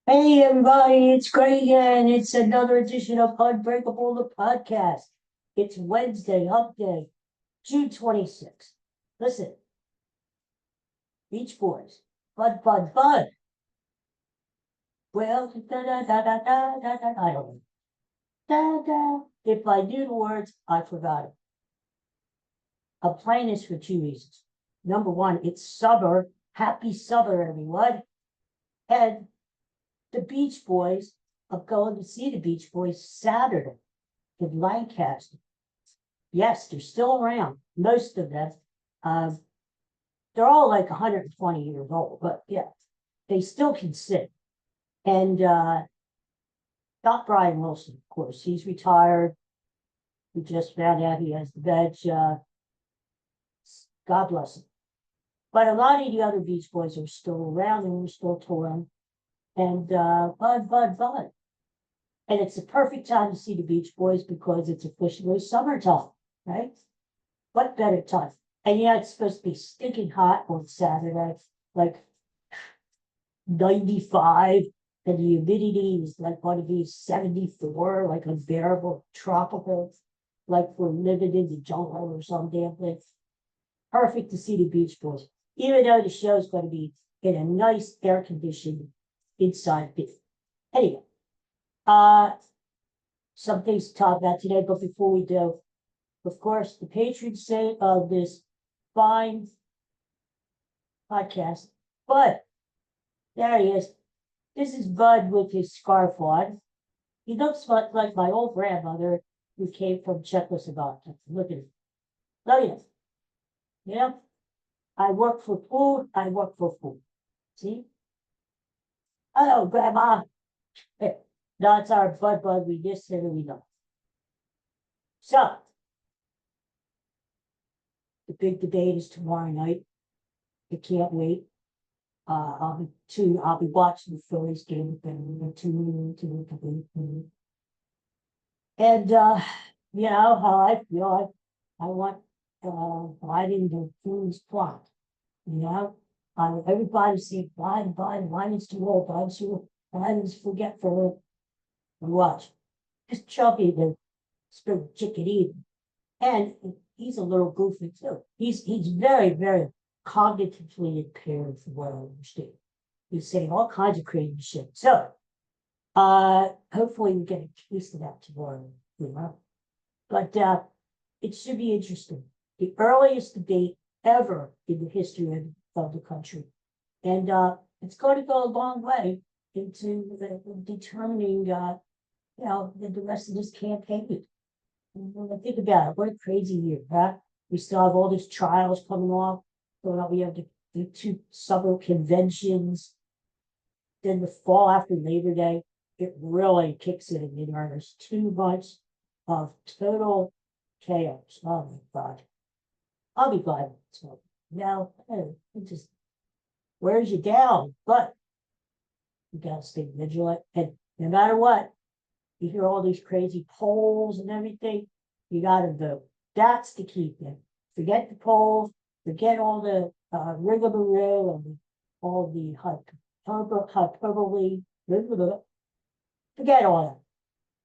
Hey everybody, it's Craig again. It's another edition of Unbreakable, the podcast. It's Wednesday, Hump Day, June 26th. Listen, Beach Boys, Bud, Bud, Bud. Well, da da da da da da da. I don't know. Da da. If I knew the words, I forgot it. I'm playing this for two reasons. Number one, it's summer. Happy summer, everyone. And the Beach Boys, I'm going to see the Beach Boys Saturday in Lancaster. Yes, they're still around. Most of them. Um, they're all like 120 years old, but yeah, they still can sing. And not Brian Wilson, of course. He's retired. We just found out he has the veg. God bless him. But a lot of the other Beach Boys are still around and we're still touring. And Bud, Bud, Bud. And it's the perfect time to see the Beach Boys because it's officially summertime, right? What better time? And yeah, it's supposed to be stinking hot on Saturday, like 95, and the humidity is like going to be 74, like unbearable, tropical, like we're living in the jungle or some damn thing. Perfect to see the Beach Boys, even though the show's going to be in a nice air conditioned inside bit. Anyway, uh, some things to talk about today, but before we do, of course, the patron saint of this fine podcast, Bud. There he is. This is Bud with his scarf on. He looks like my old grandmother who came from Czechoslovakia. Look at him. Look at him. You know, I work for food. I work for food. See? Hello, Grandma. Hey, that's our Bud. We just said we know. So, the big debate is tomorrow night. I can't wait. I'll be watching the Phillies game and and you know how I feel. I want Biden to prove his plot. You know, everybody say Biden's too old, Biden's forgetful. And watch, just chubby the spirit chicken eating, and he's a little goofy too. He's very cognitively impaired, from what I understand. He's saying all kinds of crazy shit. So, hopefully we get a taste of that tomorrow. You know, but it should be interesting. The earliest debate ever in the history of the country. And it's going to go a long way into determining, the rest of this campaign. Think about it. What a crazy year, huh? We still have all these trials coming off. So we have the two summer conventions. Then the fall after Labor Day, it really kicks in earnest. 2 months of total chaos. Oh my God. I'll be glad it's over. Now, it just wears you down, but you gotta stay vigilant. And no matter what, you hear all these crazy polls and everything, you gotta vote. That's the key thing. Forget the polls, forget all the rigmarole and all the hyperbole, forget all that.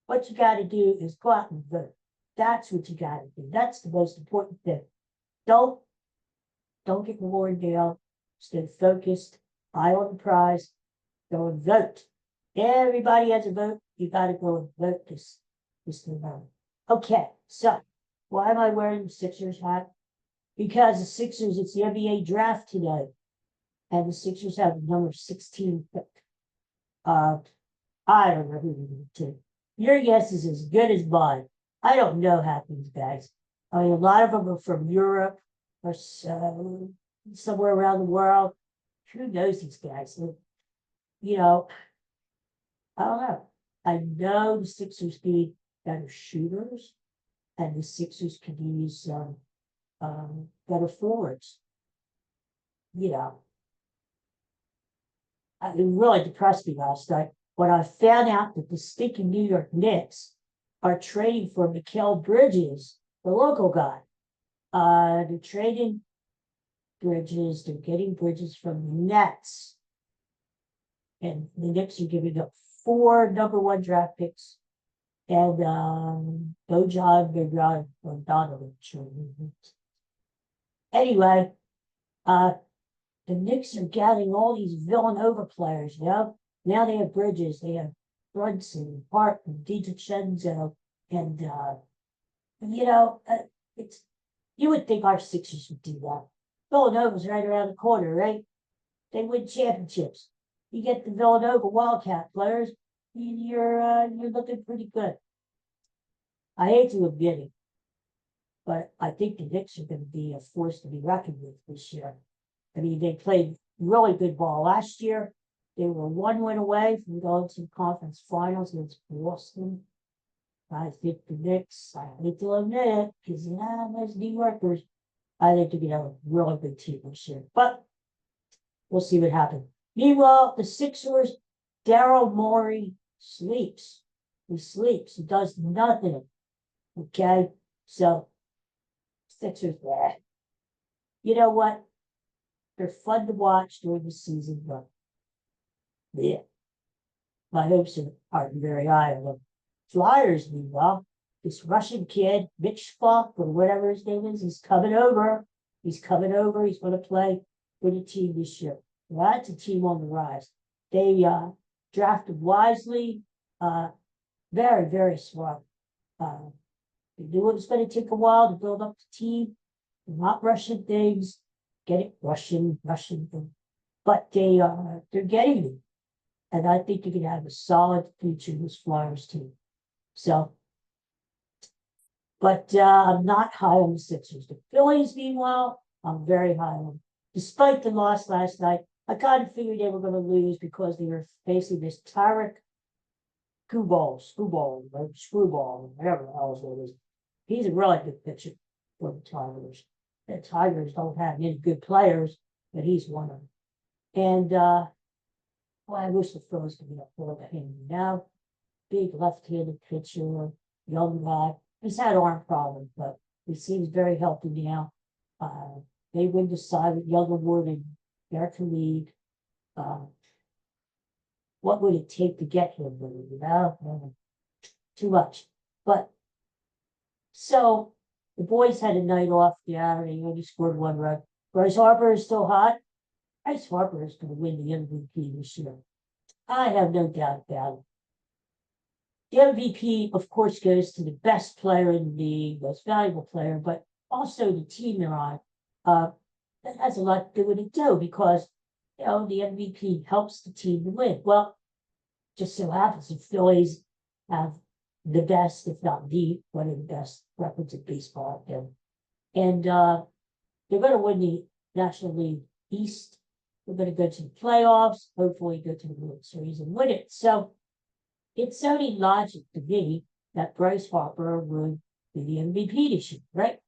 What you gotta do is go out and vote. That's what you gotta do. That's the most important thing. Don't don't get worn down. Stay focused. Eye on the prize. Go and vote. Everybody has a vote. You got to go and vote this November. Okay, so why am I wearing the Sixers hat? Because the Sixers, it's the NBA draft today, and the Sixers have the number 16 pick. Uh, I don't know who they're going to take. Your guess is as good as mine. I don't know half these guys. I mean, a lot of them are from Europe or somewhere around the world. Who knows these guys? You know, I don't know. I know the Sixers need better shooters, and the Sixers can use better forwards. You know, it really depressed me last night when I found out that the stinking New York Knicks are trading for Mikal Bridges, the local guy. They're trading Bridges. They're getting Bridges from the Nets. and the Knicks are giving up 4 number 1 draft picks. And Bojan Bogdanovic. Anyway, the Knicks are getting all these Villanova players, you know. Now they have Bridges, they have Brunson, Barton, DiVincenzo, and it's you would think our Sixers would do that. Villanova's right around the corner, right? They win championships. You get the Villanova Wildcat players, you're looking pretty good. I hate to admit it, but I think the Knicks are going to be a force to be reckoned with this year. I mean, they played really good ball last year. They were 1 win away from going to the conference finals against Boston. I think the Knicks, I hate to admit it, because those New Yorkers, I think they're going to have a really good team this year. But we'll see what happens. Meanwhile, the Sixers, Daryl Morey sleeps. He sleeps. He does nothing. Okay? So, Sixers, you know what? They're fun to watch during the season, but yeah, my hopes are very high on them. Flyers, meanwhile, this Russian kid, Mitch Falk, or whatever his name is, he's coming over. He's coming over. He's going to play for the team this year. Well, that's a team on the rise. They drafted wisely, very, very smart. They knew it was going to take a while to build up the team, not rushing things, get it, rushing things. But they're getting it. And I think they're going to have a solid future in this Flyers team. So, but I'm not high on the Sixers. The Phillies, meanwhile, I'm very high on them. Despite the loss last night, I kind of figured they were going to lose because they were facing this Tarek Screwball, whatever the hell it is. He's a really good pitcher for the Tigers. The Tigers don't have any good players, but he's one of them. And I wish the Phillies could be up for him now. Big left-handed pitcher, young guy. He's had arm problems, but he seems very healthy now. They win the Silent Young Award in American League. What would it take to get him? Too much. But so the boys had a night off. Yeah, they only scored 1 run. Bryce Harper is still hot. Bryce Harper is going to win the MVP this year. I have no doubt about it. The MVP, of course, goes to the best player in the league, most valuable player, but also the team they're on. That has a lot to do with it too, because the MVP helps the team to win. Well, just so happens the Phillies have the best, if not one of the best records of baseball out there. And they're going to win the National League East. They're going to go to the playoffs, hopefully go to the World Series and win it. So it's only logic to me that Bryce Harper would be the MVP this year, right?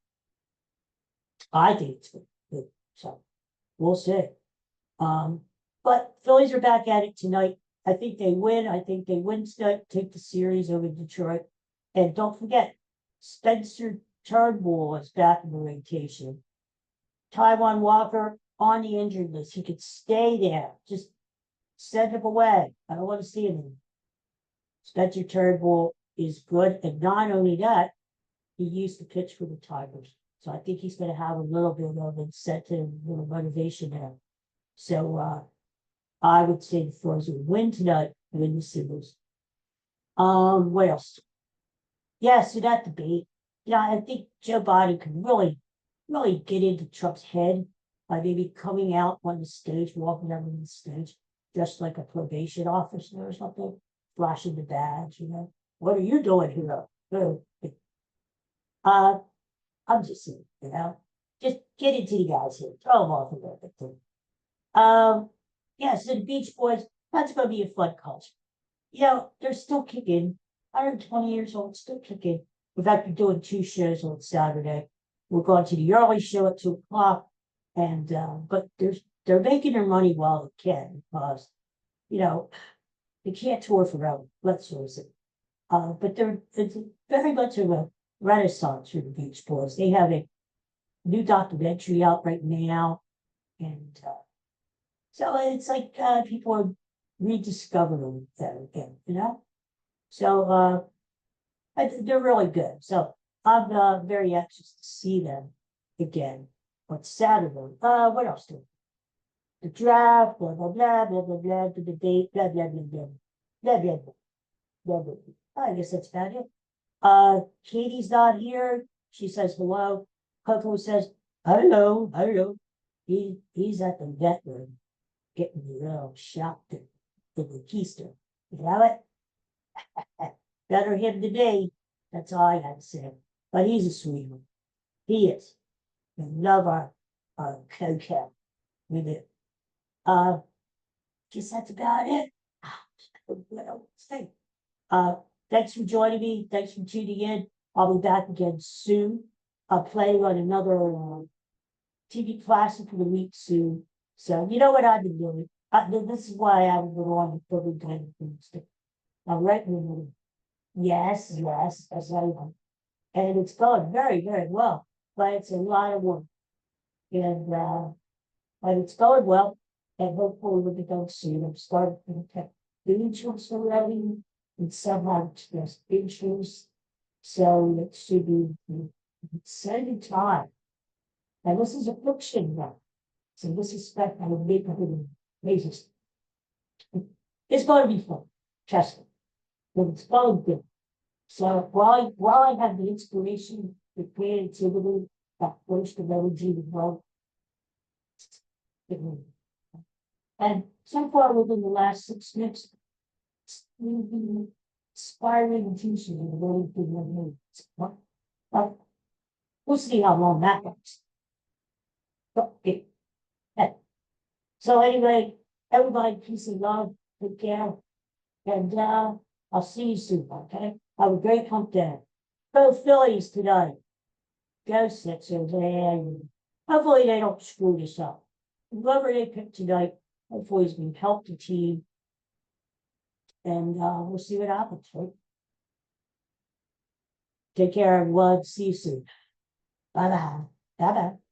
I think it's good. So we'll see. But Phillies are back at it tonight. I think they win. I think they win tonight, take the series over Detroit. And don't forget, Spencer Turnbull is back in the rotation. Taijuan Walker on the injured list. He could stay there. Just send him away. I don't want to see him. Spencer Turnbull is good. And not only that, he used to pitch for the Tigers. So I think he's going to have a little bit of incentive, a little motivation there. So I would say the Phillies will win tonight and win the series. What else? Yeah, so that debate. I think Joe Biden can really get into Trump's head by maybe coming out on the stage, walking down on the stage, just like a probation officer or something, flashing the badge, What are you doing here? I'm just saying, just get into the guys here, throw them off a little bit too. So the Beach Boys, that's going to be a fun culture. They're still kicking. 120 years old, still kicking. In fact, we're doing 2 shows on Saturday. We're going to the early show at 2:00, and but they're making their money while they can, because they can't tour forever. Let's face it. But it's very much of a renaissance for the Beach Boys. They have a new documentary out right now, and so it's like people are rediscovering them again, you know? So, they're really good. So I'm very anxious to see them again on Saturday. What else do we? The draft, blah, blah, blah, blah, blah, blah, the debate, blah, blah, blah, blah, blah, blah, blah, blah, blah. I guess that's about it. Katie's not here. She says hello. Coco says, hello, hello. He's at the vet room getting a little shocked in the keister. You know it? Better him than me. That's all I gotta say. But he's a sweet one. He is. We love our Coco. We do. Guess that's about it. What else to say? Thanks for joining me. Thanks for tuning in. I'll be back again soon. I'll play on another TV classic for the week soon. So you know what I've been doing. This is why I haven't been on the every kind of things. I'm writing them. Yes, that's what I want. And it's going very, very well. But it's a lot of work. And but it's going well. And hopefully we'll be done soon. I'm starting to get the insurance already. And somehow there's insurance. So it should be exciting time. And this is a fiction now. So this is stuff I would make it amazing. It's going to be fun. Trust me. But it's going to be. So while I have the inspiration, the creativity, that burst of energy to grow, and so far within the last 6 months, we've been inspiring teaching in a very good way. But we'll see how long that lasts. Okay. So anyway, everybody, peace and love, take care, and I'll see you soon, okay? Have a great hump day. Go Phillies tonight. Go Sixers, and hopefully they don't screw this up. Whoever they pick tonight, hopefully is going to help the team. And we'll see what happens, right? Take care, everyone. See you soon. Bye-bye. Bye-bye.